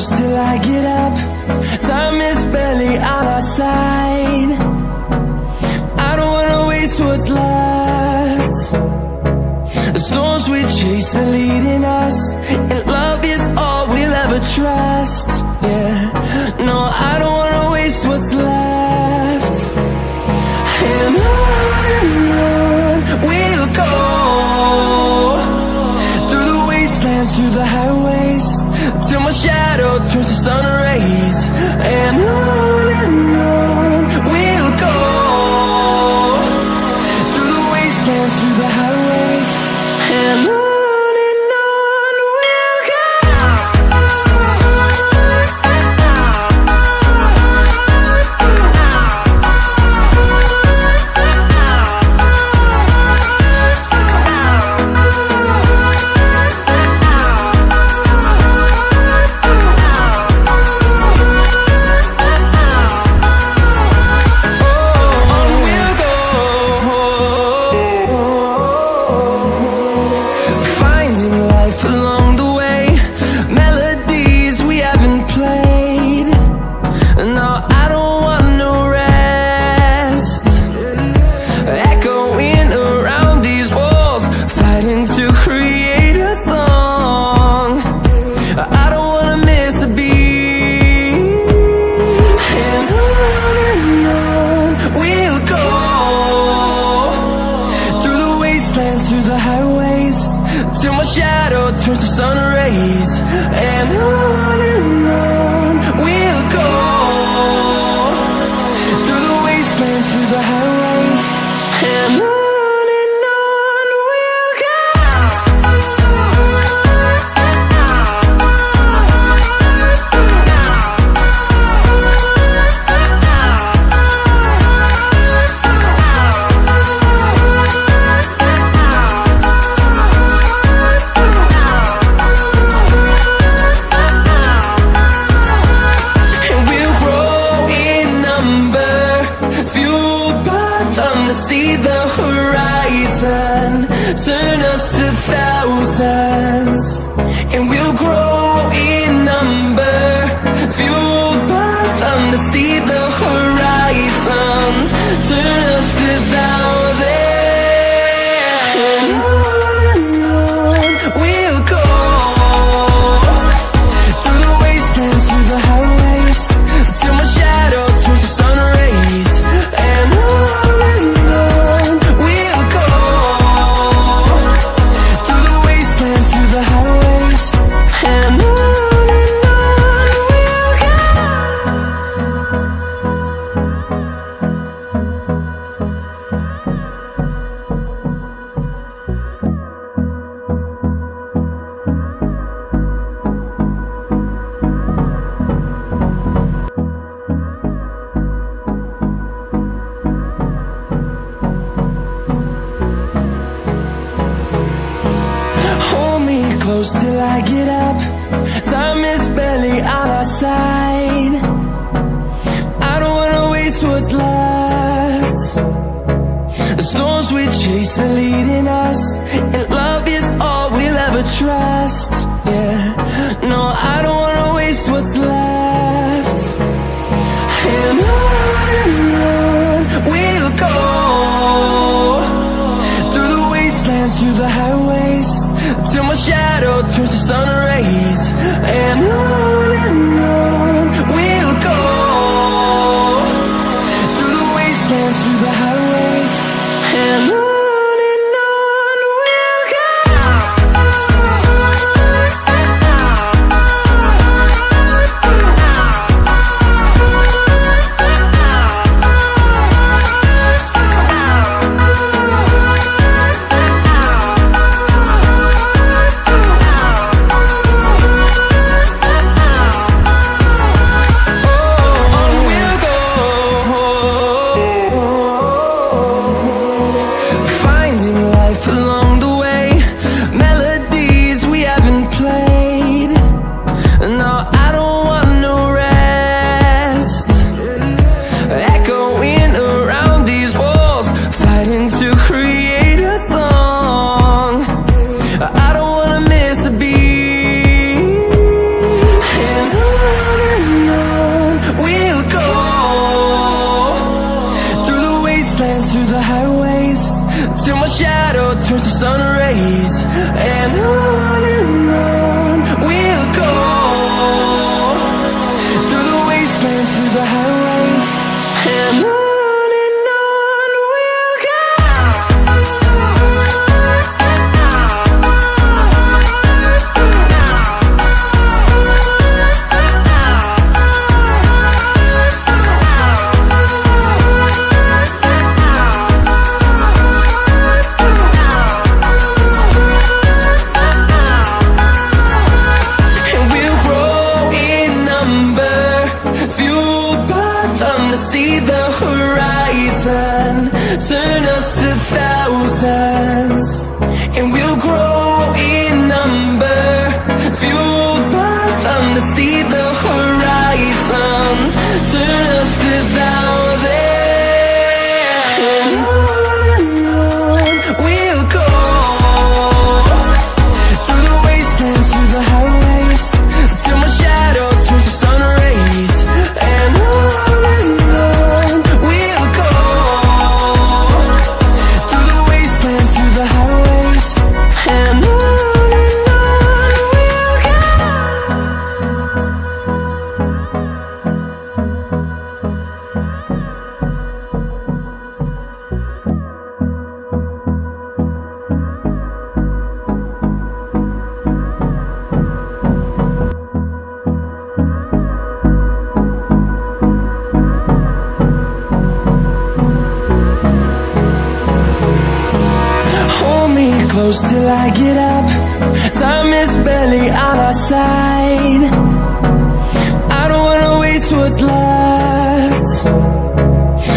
close till I get up. Time is barely on our side. I don't wanna waste what's left. The storms we chase are leading us, and love is all we'll ever trust. Yeah, no, I don't wanna waste what's left. And on we'll go, through the wastelands, through the highways, till my shadow turns to sun rays. And on we'll go, through the wastelands, through the highways, and on we'll go. Through the highways, till my shadow turns to sun rays. And on we'll go, through the wastelands, through the highways, and on we'll go. See the horizon, turn us to thousands, and we'll grow in number, fueled by them to see the horizon, turn us to thousands, and on we'll go, through the wastelands, through the highways, till my shadow turns to sun rays. And close till I get up. Time is barely on our side. I don't wanna waste what's left. The storms we chase are leading us, and love is all we'll ever trust. Yeah, no, I don't wanna waste what's left. And on we'll go, through the wastelands, through the highways, till my shadow turns to sun rays. And on we'll go, through the wastelands, through the highways, and on we'll go. shadow turns to sun rays, and on we'll go, through the wastelands, through the highways, and on we'll go. Turn us to thousands, and we'll grow in number, fueled by them to see the horizon. Turn us to thousands, and on we'll go, through the wastelands, through the highways, till my shadow turns to sun rays, and on we'll go, through the wastelands, through the highways, and on we'll go. Hold me close till I get up. Time is barely on our side. I don't wanna waste what's left.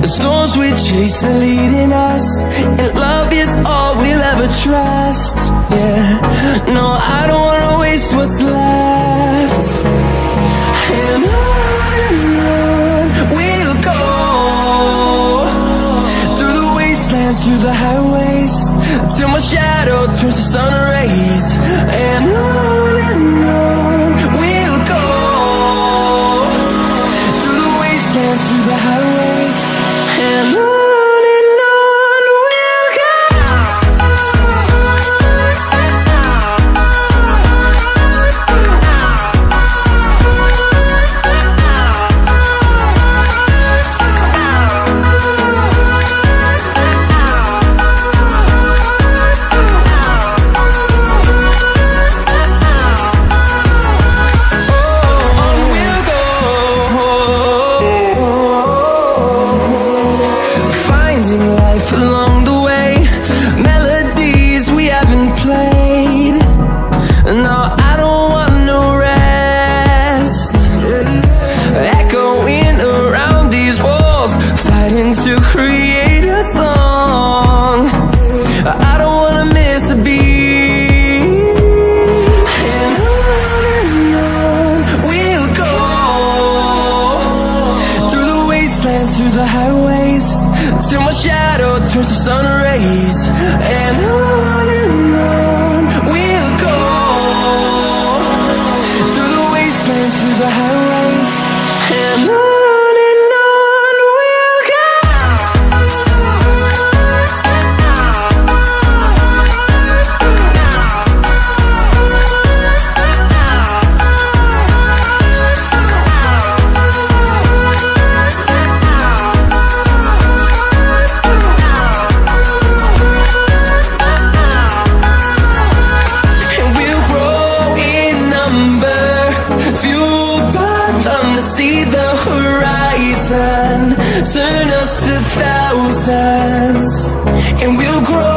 The storms we chase are leading us, and love is all we'll ever trust. Yeah, no, I don't wanna waste what's left. And on we'll go, through the wastelands, through the highways, till my shadow turns to sun rays, and on we'll go, through the wastelands, through the highways, and on we'll go. Along the way, melodies we haven't played. No, I don't want no rest. Echoing around these walls, fighting to create a song. I don't wanna miss a beat. And on we'll go, through the wastelands, through the highways, till my shadow turns to sun rays, and on we'll go, through the wastelands, through the highways, and on we'll go. Turn us to thousands, and we'll grow